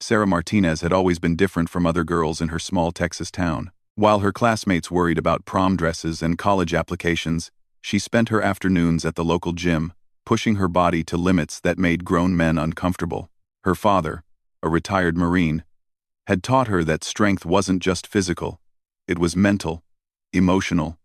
Sarah Martinez had always been different from other girls in her small Texas town. While her classmates worried about prom dresses and college applications, she spent her afternoons at the local gym, pushing her body to limits that made grown men uncomfortable. Her father, a retired Marine, had taught her that strength wasn't just physical, it was mental, emotional,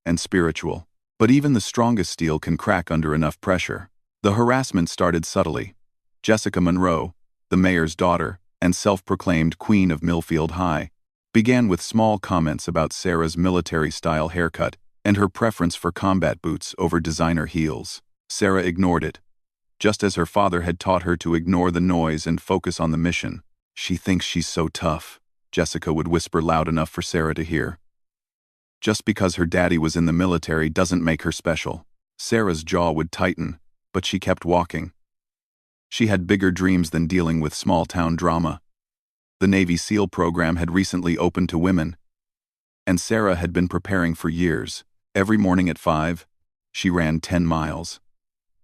and spiritual. But even the strongest steel can crack under enough pressure. The harassment started subtly. Jessica Monroe, the mayor's daughter and self-proclaimed queen of Millfield High, began with small comments about Sarah's military-style haircut and her preference for combat boots over designer heels. Sarah ignored it, just as her father had taught her to ignore the noise and focus on the mission. "She thinks she's so tough," Jessica would whisper loud enough for Sarah to hear. "Just because her daddy was in the military doesn't make her special." Sarah's jaw would tighten, but she kept walking. She had bigger dreams than dealing with small-town drama. The Navy SEAL program had recently opened to women, and Sarah had been preparing for years. Every morning at 5, she ran 10 miles.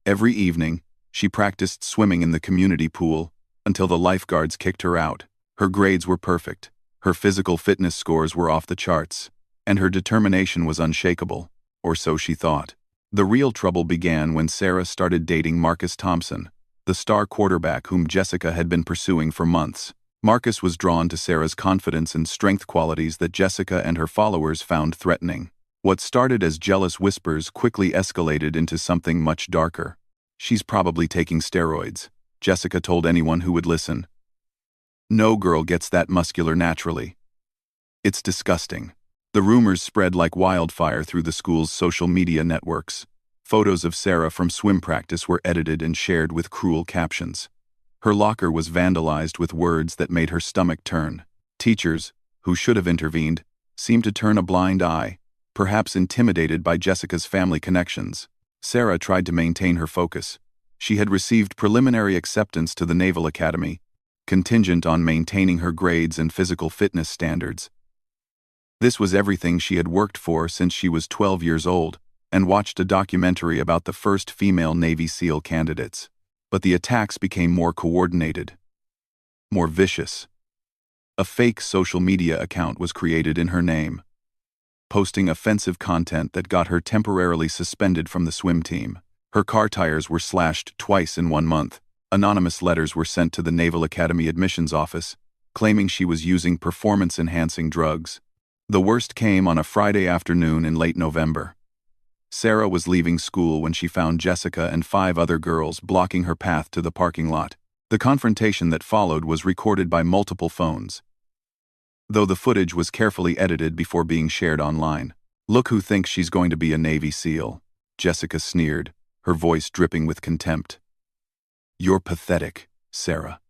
Every evening, she practiced swimming in the community pool until the lifeguards kicked her out. Her grades were perfect, her physical fitness scores were off the charts, and her determination was unshakable, or so she thought. The real trouble began when Sarah started dating Marcus Thompson, the star quarterback whom Jessica had been pursuing for months. Marcus was drawn to Sarah's confidence and strength qualities that Jessica and her followers found threatening. What started as jealous whispers quickly escalated into something much darker. "She's probably taking steroids," Jessica told anyone who would listen. "No girl gets that muscular naturally. It's disgusting." The rumors spread like wildfire through the school's social media networks. Photos of Sarah from swim practice were edited and shared with cruel captions. Her locker was vandalized with words that made her stomach turn. Teachers, who should have intervened, seemed to turn a blind eye, perhaps intimidated by Jessica's family connections. Sarah tried to maintain her focus. She had received preliminary acceptance to the Naval Academy, contingent on maintaining her grades and physical fitness standards. This was everything she had worked for since she was 12 years old, and watched a documentary about the first female Navy SEAL candidates. But the attacks became more coordinated, more vicious. A fake social media account was created in her name, posting offensive content that got her temporarily suspended from the swim team. Her car tires were slashed twice in 1 month. Anonymous letters were sent to the Naval Academy admissions office, claiming she was using performance-enhancing drugs. The worst came on a Friday afternoon in late November. Sarah was leaving school when she found Jessica and 5 other girls blocking her path to the parking lot. The confrontation that followed was recorded by multiple phones, though the footage was carefully edited before being shared online. "Look who thinks she's going to be a Navy SEAL," Jessica sneered, her voice dripping with contempt. "You're pathetic, Sarah.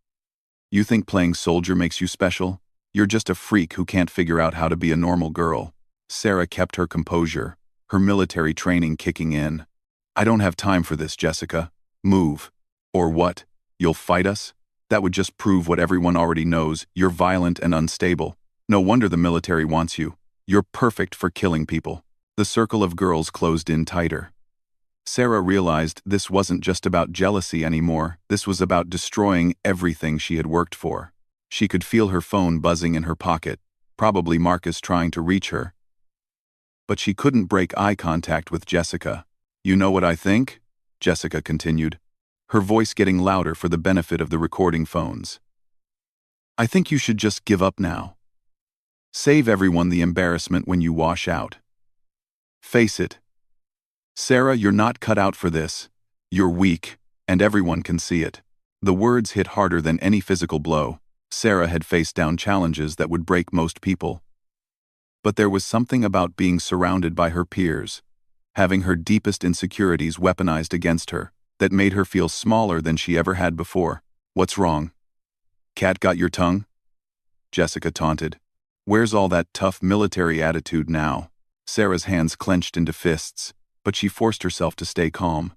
You think playing soldier makes you special? You're just a freak who can't figure out how to be a normal girl." Sarah kept her composure, her military training kicking in. "I don't have time for this, Jessica. Move. Or what? You'll fight us? That would just prove what everyone already knows. You're violent and unstable. No wonder the military wants you. You're perfect for killing people." The circle of girls closed in tighter. Sarah realized this wasn't just about jealousy anymore. This was about destroying everything she had worked for. She could feel her phone buzzing in her pocket, probably Marcus trying to reach her. But she couldn't break eye contact with Jessica. "You know what I think?" Jessica continued, her voice getting louder for the benefit of the recording phones. "I think you should just give up now. Save everyone the embarrassment when you wash out. Face it. Sarah, you're not cut out for this. You're weak, and everyone can see it." The words hit harder than any physical blow. Sarah had faced down challenges that would break most people. But there was something about being surrounded by her peers, having her deepest insecurities weaponized against her, that made her feel smaller than she ever had before. "What's wrong? Cat got your tongue?" Jessica taunted. "Where's all that tough military attitude now?" Sarah's hands clenched into fists, but she forced herself to stay calm.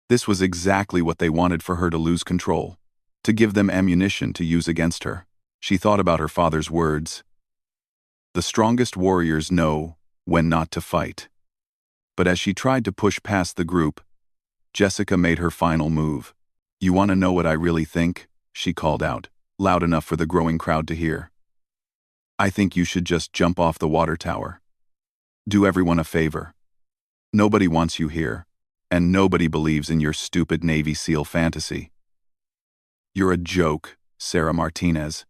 This was exactly what they wanted for her to lose control, to give them ammunition to use against her. She thought about her father's words. "The strongest warriors know when not to fight." But as she tried to push past the group, Jessica made her final move. "You want to know what I really think?" she called out. loud enough for the growing crowd to hear. "I think you should just jump off the water tower. Do everyone a favor. Nobody wants you here, and nobody believes in your stupid Navy SEAL fantasy. You're a joke, Sarah Martinez.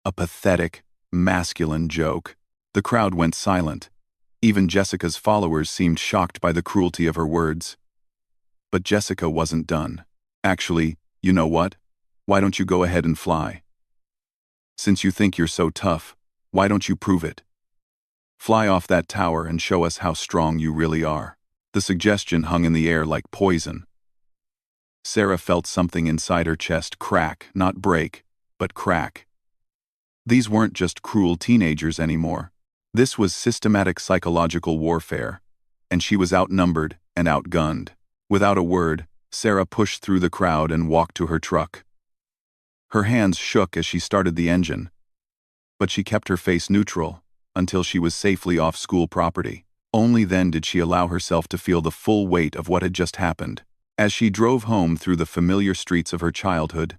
A pathetic, masculine joke." The crowd went silent. Even Jessica's followers seemed shocked by the cruelty of her words. But Jessica wasn't done. "Actually, you know what? Why don't you go ahead and fly? Since you think you're so tough, why don't you prove it? Fly off that tower and show us how strong you really are." The suggestion hung in the air like poison. Sarah felt something inside her chest crack, not break, but crack. These weren't just cruel teenagers anymore. This was systematic psychological warfare, and she was outnumbered and outgunned. Without a word, Sarah pushed through the crowd and walked to her truck. Her hands shook as she started the engine, but she kept her face neutral until she was safely off school property. Only then did she allow herself to feel the full weight of what had just happened. As she drove home through the familiar streets of her childhood,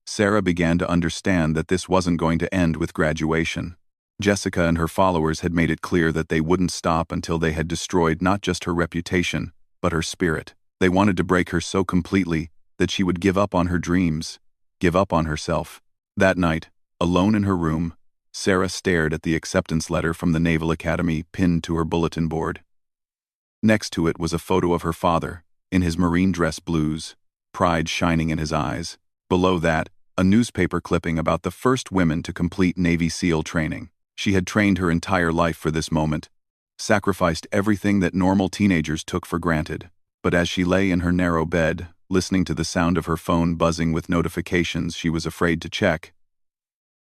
Sarah began to understand that this wasn't going to end with graduation. Jessica and her followers had made it clear that they wouldn't stop until they had destroyed not just her reputation, but her spirit. They wanted to break her so completely that she would give up on her dreams, give up on herself. That night, alone in her room, Sarah stared at the acceptance letter from the Naval Academy pinned to her bulletin board. Next to it was a photo of her father, in his marine dress blues, pride shining in his eyes. Below that, a newspaper clipping about the first women to complete Navy SEAL training. She had trained her entire life for this moment, sacrificed everything that normal teenagers took for granted. But as she lay in her narrow bed, listening to the sound of her phone buzzing with notifications she was afraid to check,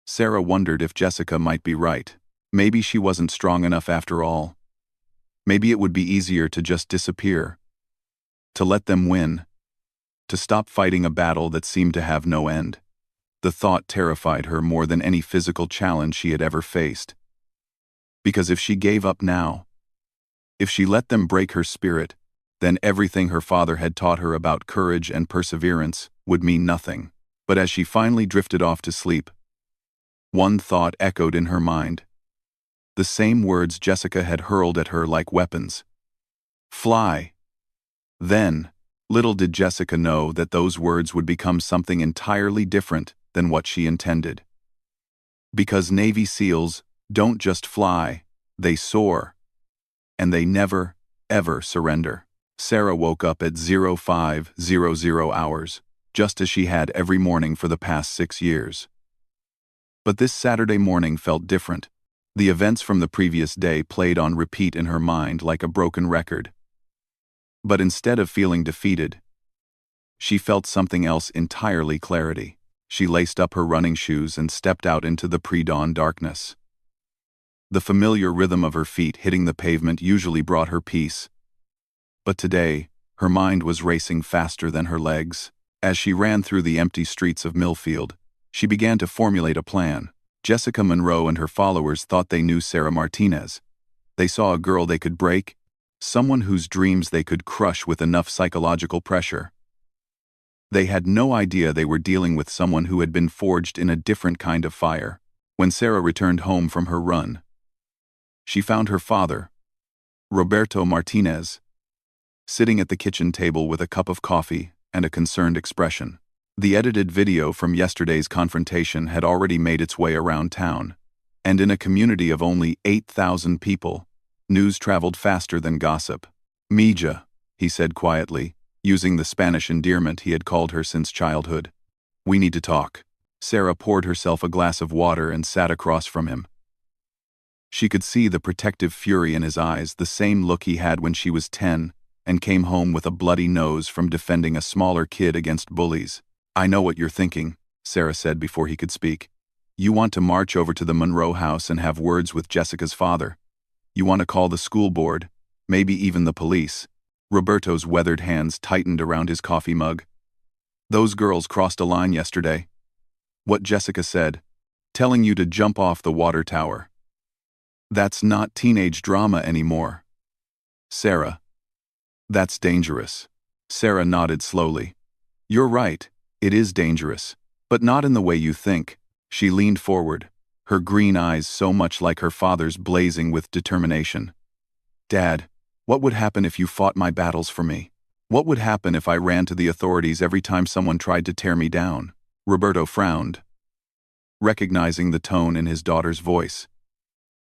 Sarah wondered if Jessica might be right. Maybe she wasn't strong enough after all. Maybe it would be easier to just disappear, to let them win, to stop fighting a battle that seemed to have no end. The thought terrified her more than any physical challenge she had ever faced. Because if she gave up now, if she let them break her spirit, then everything her father had taught her about courage and perseverance would mean nothing. But as she finally drifted off to sleep, one thought echoed in her mind. The same words Jessica had hurled at her like weapons. "Fly." Then, little did Jessica know that those words would become something entirely different than what she intended. Because Navy SEALs don't just fly, they soar. And they never, ever surrender. Sarah woke up at 0500 hours, just as she had every morning for the past 6 years. But this Saturday morning felt different. The events from the previous day played on repeat in her mind like a broken record. But instead of feeling defeated, she felt something else entirely: clarity. She laced up her running shoes and stepped out into the pre-dawn darkness. The familiar rhythm of her feet hitting the pavement usually brought her peace. But today, her mind was racing faster than her legs. As she ran through the empty streets of Millfield, she began to formulate a plan. Jessica Monroe and her followers thought they knew Sarah Martinez. They saw a girl they could break, someone whose dreams they could crush with enough psychological pressure. They had no idea they were dealing with someone who had been forged in a different kind of fire. When Sarah returned home from her run, she found her father, Roberto Martinez, sitting at the kitchen table with a cup of coffee and a concerned expression. The edited video from yesterday's confrontation had already made its way around town, and in a community of only 8,000 people, news traveled faster than gossip. "Mija," he said quietly, using the Spanish endearment he had called her since childhood. "We need to talk." Sarah poured herself a glass of water and sat across from him. She could see the protective fury in his eyes, the same look he had when she was 10 and came home with a bloody nose from defending a smaller kid against bullies. "I know what you're thinking," Sarah said before he could speak. "You want to march over to the Monroe house and have words with Jessica's father. You want to call the school board, maybe even the police." Roberto's weathered hands tightened around his coffee mug. "Those girls crossed a line yesterday. What Jessica said, telling you to jump off the water tower. That's not teenage drama anymore. Sarah, that's dangerous." Sarah nodded slowly. "You're right, it is dangerous. But not in the way you think. She leaned forward, her green eyes so much like her father's blazing with determination. Dad, what would happen if you fought my battles for me? What would happen if I ran to the authorities every time someone tried to tear me down? Roberto frowned, recognizing the tone in his daughter's voice.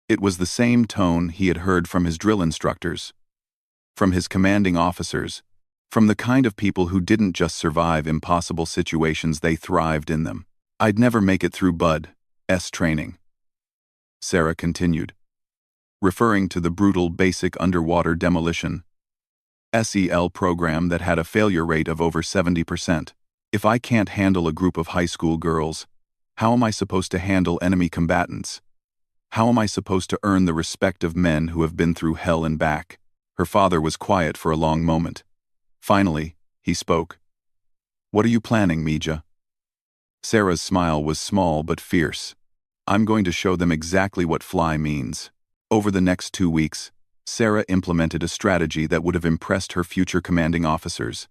It was the same tone he had heard from his drill instructors, from his commanding officers, from the kind of people who didn't just survive impossible situations, they thrived in them. I'd never make it through Bud's training, Sarah continued, referring to the brutal basic underwater demolition SEL program that had a failure rate of over 70%. If I can't handle a group of high school girls, how am I supposed to handle enemy combatants? How am I supposed to earn the respect of men who have been through hell and back? Her father was quiet for a long moment. Finally, he spoke. What are you planning, Mija? Sarah's smile was small but fierce. I'm going to show them exactly what fly means. Over the next 2 weeks, Sarah implemented a strategy that would have impressed her future commanding officers.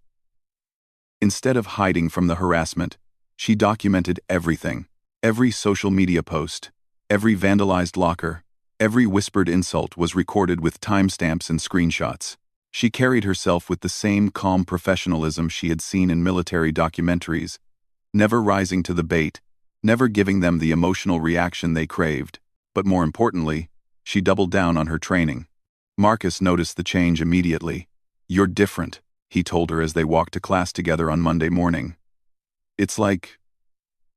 Instead of hiding from the harassment, she documented everything. Every social media post, every vandalized locker, every whispered insult was recorded with timestamps and screenshots. She carried herself with the same calm professionalism she had seen in military documentaries, never rising to the bait, never giving them the emotional reaction they craved. But more importantly, she doubled down on her training. Marcus noticed the change immediately. You're different, he told her as they walked to class together on Monday morning. It's like,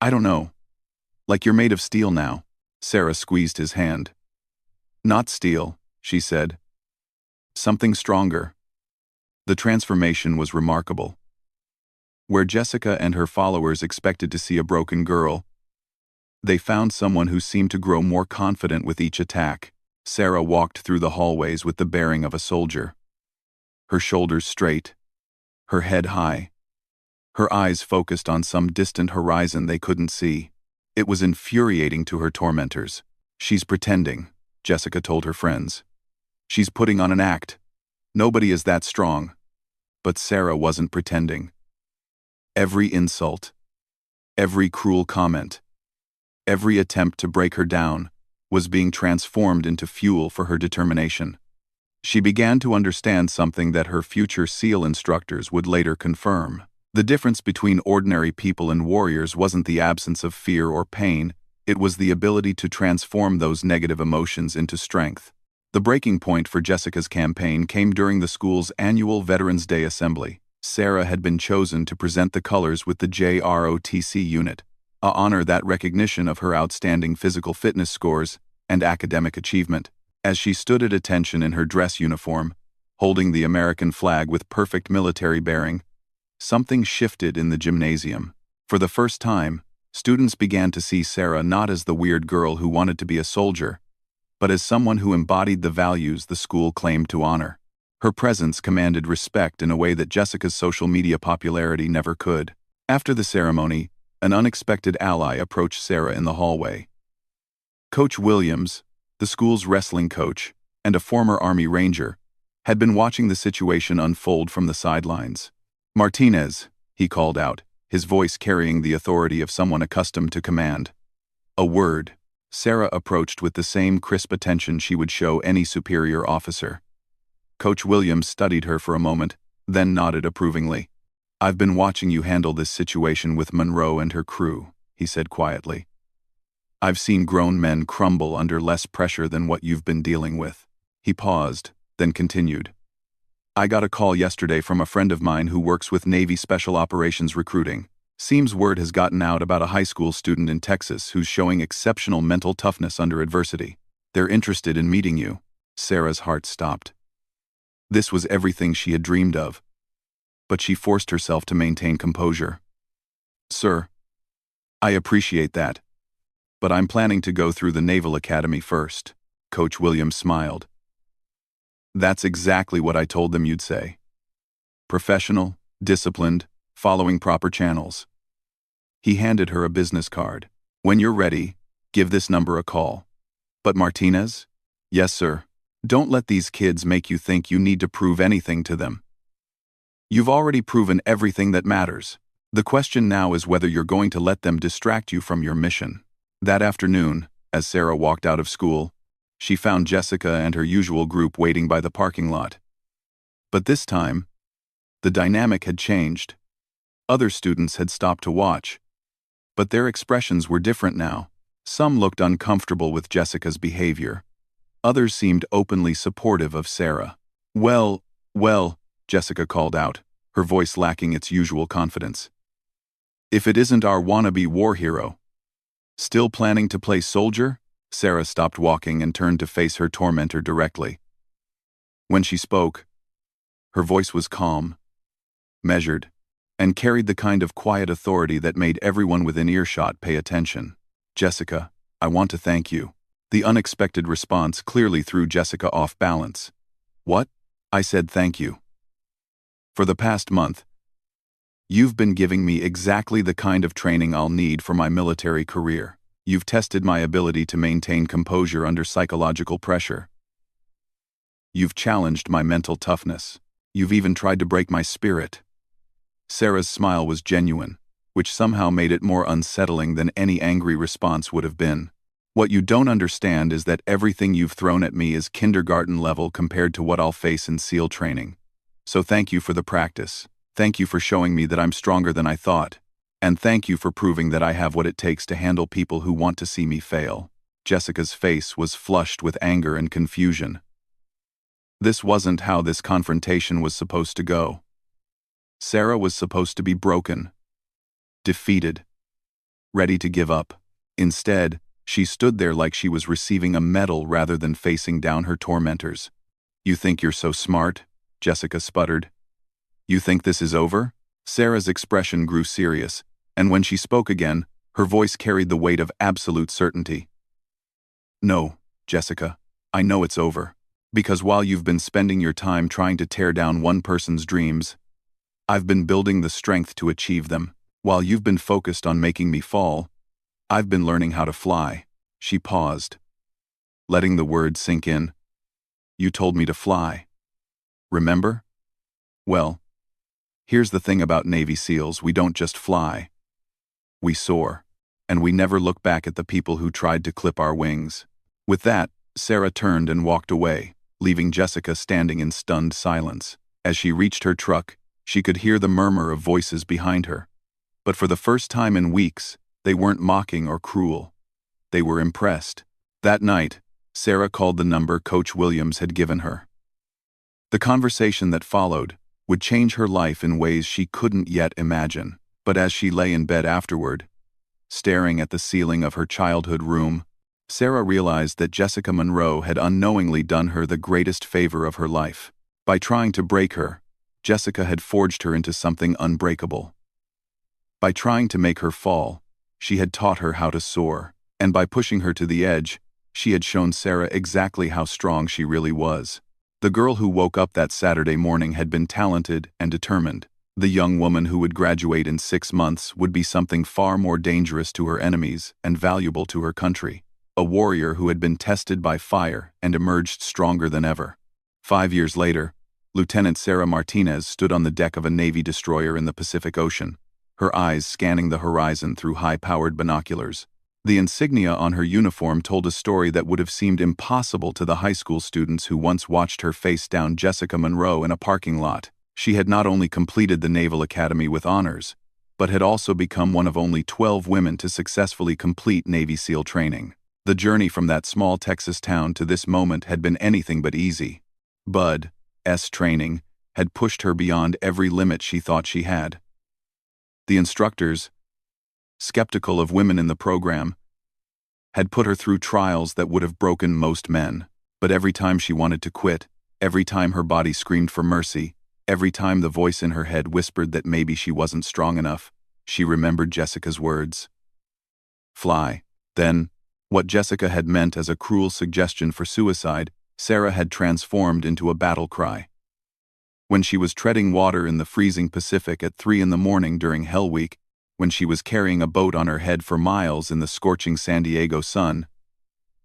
I don't know, like you're made of steel now. Sarah squeezed his hand. Not steel, she said. Something stronger. The transformation was remarkable. Where Jessica and her followers expected to see a broken girl, they found someone who seemed to grow more confident with each attack. Sarah walked through the hallways with the bearing of a soldier. Her shoulders straight, her head high, her eyes focused on some distant horizon they couldn't see. It was infuriating to her tormentors. She's pretending, Jessica told her friends. She's putting on an act. Nobody is that strong. But Sarah wasn't pretending. Every insult, every cruel comment, every attempt to break her down was being transformed into fuel for her determination. She began to understand something that her future SEAL instructors would later confirm. The difference between ordinary people and warriors wasn't the absence of fear or pain, it was the ability to transform those negative emotions into strength. The breaking point for Jessica's campaign came during the school's annual Veterans Day assembly. Sarah had been chosen to present the colors with the JROTC unit, a honor that recognition of her outstanding physical fitness scores and academic achievement. As she stood at attention in her dress uniform, holding the American flag with perfect military bearing, something shifted in the gymnasium. For the first time, students began to see Sarah not as the weird girl who wanted to be a soldier, but as someone who embodied the values the school claimed to honor. Her presence commanded respect in a way that Jessica's social media popularity never could. After the ceremony, an unexpected ally approached Sarah in the hallway. Coach Williams, the school's wrestling coach, and a former Army Ranger, had been watching the situation unfold from the sidelines. Martinez, he called out, his voice carrying the authority of someone accustomed to command. A word. Sarah approached with the same crisp attention she would show any superior officer. Coach Williams studied her for a moment, then nodded approvingly. I've been watching you handle this situation with Monroe and her crew, he said quietly. I've seen grown men crumble under less pressure than what you've been dealing with. He paused, then continued. I got a call yesterday from a friend of mine who works with Navy Special Operations recruiting. Seems word has gotten out about a high school student in Texas who's showing exceptional mental toughness under adversity. They're interested in meeting you. Sarah's heart stopped. This was everything she had dreamed of. But she forced herself to maintain composure. Sir, I appreciate that. But I'm planning to go through the Naval Academy first. Coach Williams smiled. That's exactly what I told them you'd say. Professional, disciplined, following proper channels. He handed her a business card. When you're ready, give this number a call. But Martinez? Yes, sir. Don't let these kids make you think you need to prove anything to them. You've already proven everything that matters. The question now is whether you're going to let them distract you from your mission. That afternoon, as Sarah walked out of school, she found Jessica and her usual group waiting by the parking lot. But this time, the dynamic had changed. Other students had stopped to watch, but their expressions were different now. Some looked uncomfortable with Jessica's behavior. Others seemed openly supportive of Sarah. Well, Jessica called out, her voice lacking its usual confidence. If it isn't our wannabe war hero. Still planning to play soldier? Sarah stopped walking and turned to face her tormentor directly. When she spoke, her voice was calm, measured, and carried the kind of quiet authority that made everyone within earshot pay attention. Jessica, I want to thank you. The unexpected response clearly threw Jessica off balance. What? I said thank you. For the past month, you've been giving me exactly the kind of training I'll need for my military career. You've tested my ability to maintain composure under psychological pressure. You've challenged my mental toughness. You've even tried to break my spirit. Sarah's smile was genuine, which somehow made it more unsettling than any angry response would have been. What you don't understand is that everything you've thrown at me is kindergarten level compared to what I'll face in SEAL training. So thank you for the practice. Thank you for showing me that I'm stronger than I thought. And thank you for proving that I have what it takes to handle people who want to see me fail. Jessica's face was flushed with anger and confusion. This wasn't how this confrontation was supposed to go. Sarah was supposed to be broken, defeated, ready to give up. Instead, she stood there like she was receiving a medal rather than facing down her tormentors. You think you're so smart? Jessica sputtered. You think this is over? Sarah's expression grew serious, and when she spoke again, her voice carried the weight of absolute certainty. No, Jessica, I know it's over. Because while you've been spending your time trying to tear down one person's dreams, I've been building the strength to achieve them. While you've been focused on making me fall, I've been learning how to fly. She paused, letting the words sink in. You told me to fly. Remember? Well, here's the thing about Navy SEALs, we don't just fly. We soar, and we never look back at the people who tried to clip our wings. With that, Sarah turned and walked away, leaving Jessica standing in stunned silence. As she reached her truck, she could hear the murmur of voices behind her. But for the first time in weeks, they weren't mocking or cruel. They were impressed. That night, Sarah called the number Coach Williams had given her. The conversation that followed would change her life in ways she couldn't yet imagine. But as she lay in bed afterward, staring at the ceiling of her childhood room, Sarah realized that Jessica Monroe had unknowingly done her the greatest favor of her life. By trying to break her, Jessica had forged her into something unbreakable. By trying to make her fall, she had taught her how to soar, and by pushing her to the edge, she had shown Sarah exactly how strong she really was. The girl who woke up that Saturday morning had been talented and determined. The young woman who would graduate in 6 months would be something far more dangerous to her enemies and valuable to her country. A warrior who had been tested by fire and emerged stronger than ever. 5 years later, Lieutenant Sarah Martinez stood on the deck of a Navy destroyer in the Pacific Ocean, her eyes scanning the horizon through high-powered binoculars. The insignia on her uniform told a story that would have seemed impossible to the high school students who once watched her face down Jessica Monroe in a parking lot. She had not only completed the Naval Academy with honors, but had also become one of only 12 women to successfully complete Navy SEAL training. The journey from that small Texas town to this moment had been anything but easy. Bud's training had pushed her beyond every limit she thought she had. The instructors, skeptical of women in the program, had put her through trials that would have broken most men. But every time she wanted to quit, every time her body screamed for mercy, every time the voice in her head whispered that maybe she wasn't strong enough, she remembered Jessica's words. Fly. Then, what Jessica had meant as a cruel suggestion for suicide, Sarah had transformed into a battle cry. When she was treading water in the freezing Pacific at 3 a.m. during Hell Week, when she was carrying a boat on her head for miles in the scorching San Diego sun,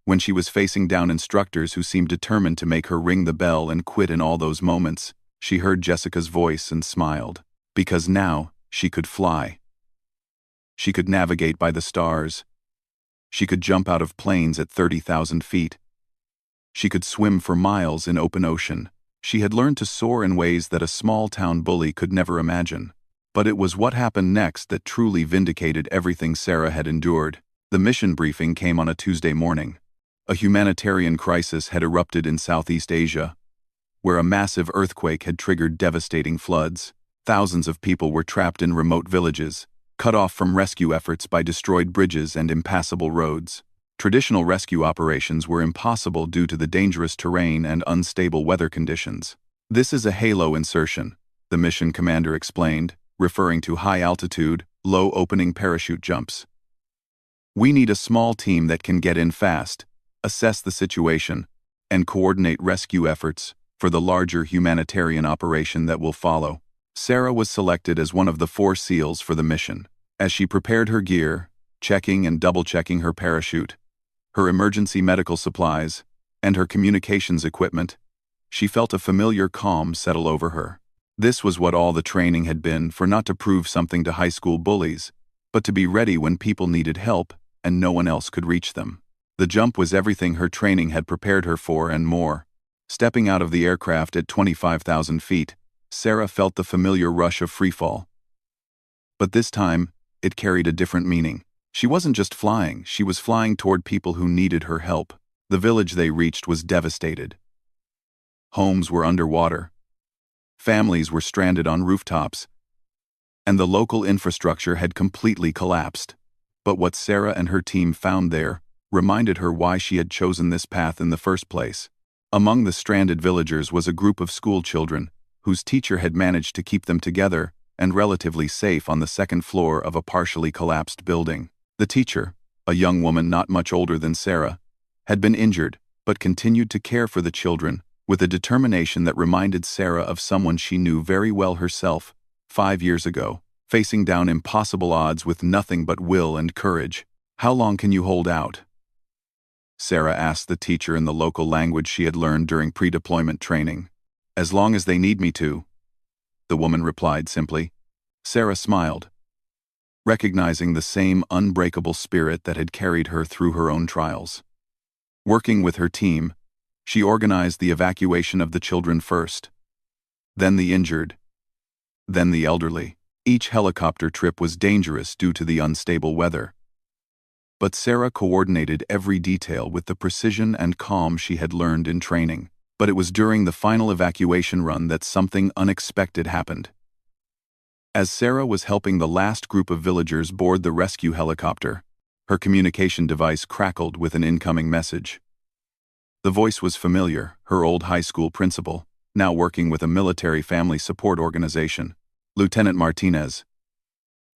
when she was facing down instructors who seemed determined to make her ring the bell and quit in all those moments, she heard Jessica's voice and smiled. Because now, she could fly. She could navigate by the stars. She could jump out of planes at 30,000 feet. She could swim for miles in open ocean. She had learned to soar in ways that a small-town bully could never imagine. But it was what happened next that truly vindicated everything Sarah had endured. The mission briefing came on a Tuesday morning. A humanitarian crisis had erupted in Southeast Asia, where a massive earthquake had triggered devastating floods. Thousands of people were trapped in remote villages, cut off from rescue efforts by destroyed bridges and impassable roads. Traditional rescue operations were impossible due to the dangerous terrain and unstable weather conditions. "This is a halo insertion," the mission commander explained, referring to high-altitude, low-opening parachute jumps. "We need a small team that can get in fast, assess the situation, and coordinate rescue efforts for the larger humanitarian operation that will follow." Sarah was selected as one of the 4 SEALs for the mission. As she prepared her gear, checking and double-checking her parachute, her emergency medical supplies, and her communications equipment, she felt a familiar calm settle over her. This was what all the training had been for, not to prove something to high school bullies, but to be ready when people needed help and no one else could reach them. The jump was everything her training had prepared her for and more. Stepping out of the aircraft at 25,000 feet, Sarah felt the familiar rush of freefall. But this time, it carried a different meaning. She wasn't just flying, she was flying toward people who needed her help. The village they reached was devastated. Homes were underwater. Families were stranded on rooftops. And the local infrastructure had completely collapsed. But what Sarah and her team found there reminded her why she had chosen this path in the first place. Among the stranded villagers was a group of school children, whose teacher had managed to keep them together and relatively safe on the second floor of a partially collapsed building. The teacher, a young woman not much older than Sarah, had been injured but continued to care for the children with a determination that reminded Sarah of someone she knew very well herself 5 years ago, facing down impossible odds with nothing but will and courage. "How long can you hold out?" Sarah asked the teacher in the local language she had learned during pre-deployment training. "As long as they need me to," the woman replied simply. Sarah smiled, recognizing the same unbreakable spirit that had carried her through her own trials. Working with her team, she organized the evacuation of the children first, then the injured, then the elderly. Each helicopter trip was dangerous due to the unstable weather. But Sarah coordinated every detail with the precision and calm she had learned in training. But it was during the final evacuation run that something unexpected happened. As Sarah was helping the last group of villagers board the rescue helicopter, her communication device crackled with an incoming message. The voice was familiar, her old high school principal, now working with a military family support organization. "Lieutenant Martinez,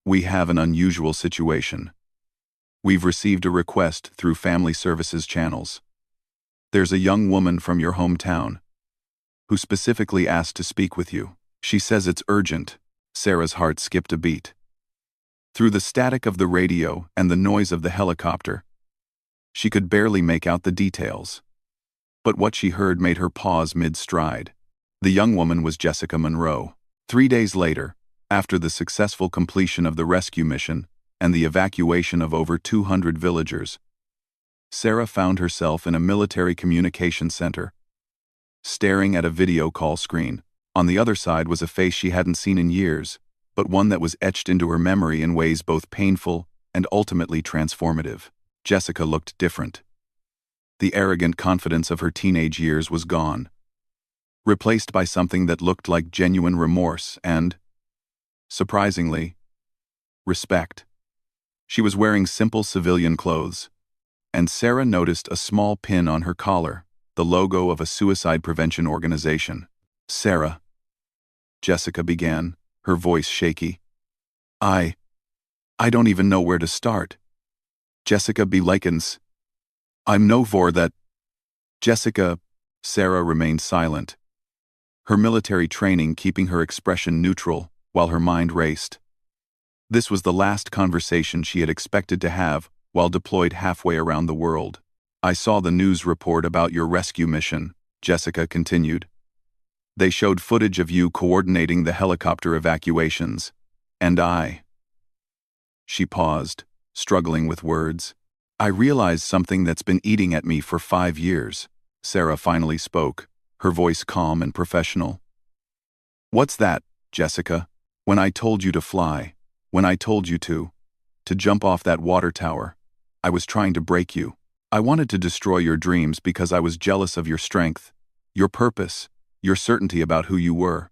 we have an unusual situation. We've received a request through family services channels. There's a young woman from your hometown who specifically asked to speak with you. She says it's urgent." Sarah's heart skipped a beat. Through the static of the radio and the noise of the helicopter, she could barely make out the details. But what she heard made her pause mid-stride. The young woman was Jessica Monroe. 3 days later, after the successful completion of the rescue mission and the evacuation of over 200 villagers, Sarah found herself in a military communications center, staring at a video call screen. On the other side was a face she hadn't seen in years, but one that was etched into her memory in ways both painful and ultimately transformative. Jessica looked different. The arrogant confidence of her teenage years was gone, replaced by something that looked like genuine remorse and, surprisingly, respect. She was wearing simple civilian clothes, and Sarah noticed a small pin on her collar, the logo of a suicide prevention organization. "Sarah," Jessica began, her voice shaky. I don't even know where to start. Jessica B. Likens. I'm no for that." Jessica. Sarah remained silent, her military training keeping her expression neutral while her mind raced. This was the last conversation she had expected to have while deployed halfway around the world. "I saw the news report about your rescue mission," Jessica continued. "They showed footage of you coordinating the helicopter evacuations, and She paused, struggling with words. I realized something that's been eating at me for 5 years. Sarah finally spoke, her voice calm and professional. What's that, Jessica? When I told you to fly, when I told you to jump off that water tower, I was trying to break you. I wanted to destroy your dreams because I was jealous of your strength, your purpose, your certainty about who you were.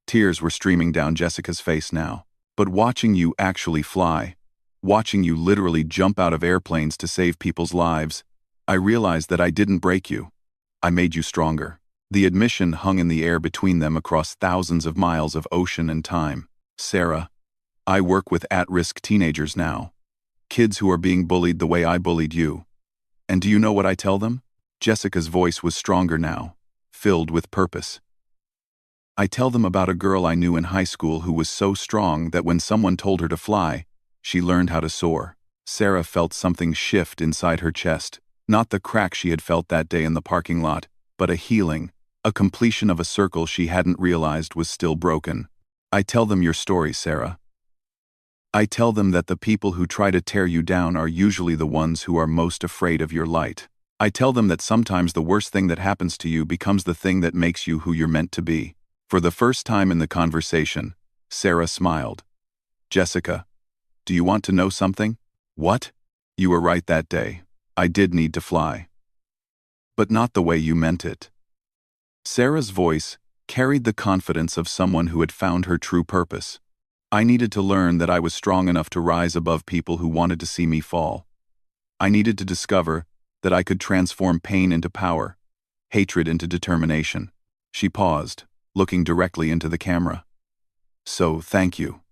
Tears were streaming down Jessica's face now. But watching you actually fly, watching you literally jump out of airplanes to save people's lives, I realized that I didn't break you. I made you stronger. The admission hung in the air between them across thousands of miles of ocean and time. Sarah, I work with at-risk teenagers now. Kids who are being bullied the way I bullied you. And do you know what I tell them? Jessica's voice was stronger now, filled with purpose. I tell them about a girl I knew in high school who was so strong that when someone told her to fly, she learned how to soar. Sarah felt something shift inside her chest, not the crack she had felt that day in the parking lot, but a healing, a completion of a circle she hadn't realized was still broken. I tell them your story, Sarah. I tell them that the people who try to tear you down are usually the ones who are most afraid of your light. I tell them that sometimes the worst thing that happens to you becomes the thing that makes you who you're meant to be. For the first time in the conversation, Sarah smiled. Jessica, do you want to know something? What? You were right that day. I did need to fly. But not the way you meant it. Sarah's voice carried the confidence of someone who had found her true purpose. I needed to learn that I was strong enough to rise above people who wanted to see me fall. I needed to discover that I could transform pain into power, hatred into determination. She paused, looking directly into the camera. So, thank you.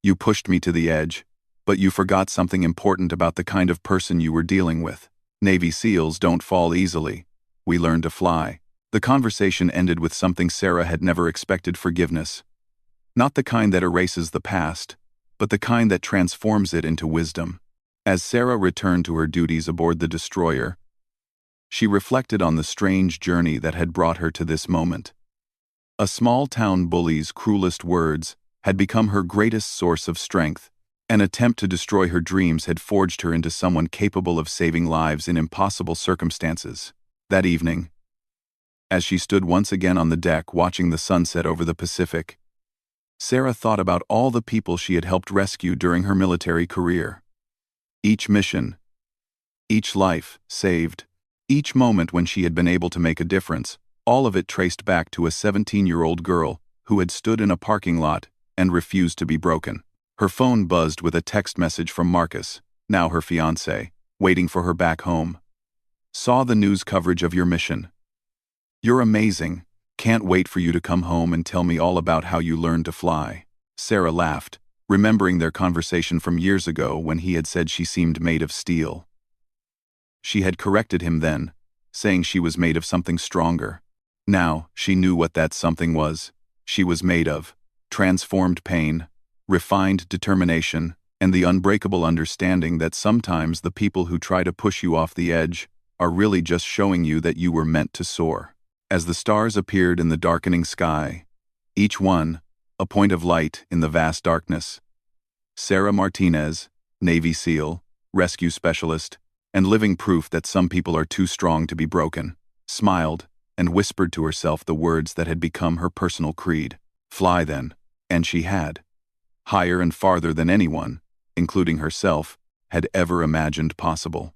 You pushed me to the edge, but you forgot something important about the kind of person you were dealing with. Navy SEALs don't fall easily. We learn to fly. The conversation ended with something Sarah had never expected: forgiveness. Not the kind that erases the past, but the kind that transforms it into wisdom. As Sarah returned to her duties aboard the destroyer, she reflected on the strange journey that had brought her to this moment. A small-town bully's cruelest words had become her greatest source of strength. An attempt to destroy her dreams had forged her into someone capable of saving lives in impossible circumstances. That evening, as she stood once again on the deck watching the sunset over the Pacific, Sarah thought about all the people she had helped rescue during her military career. Each mission, each life saved, each moment when she had been able to make a difference, all of it traced back to a 17-year-old girl who had stood in a parking lot and refused to be broken. Her phone buzzed with a text message from Marcus, now her fiancé, waiting for her back home. Saw the news coverage of your mission. You're amazing. Can't wait for you to come home and tell me all about how you learned to fly. Sarah laughed, remembering their conversation from years ago when he had said she seemed made of steel. She had corrected him then, saying she was made of something stronger. Now, she knew what that something was. She was made of transformed pain, refined determination, and the unbreakable understanding that sometimes the people who try to push you off the edge are really just showing you that you were meant to soar. As the stars appeared in the darkening sky, each one a point of light in the vast darkness, Sarah Martinez, Navy SEAL, rescue specialist, and living proof that some people are too strong to be broken, smiled and whispered to herself the words that had become her personal creed. Fly then, and she had. Higher and farther than anyone, including herself, had ever imagined possible.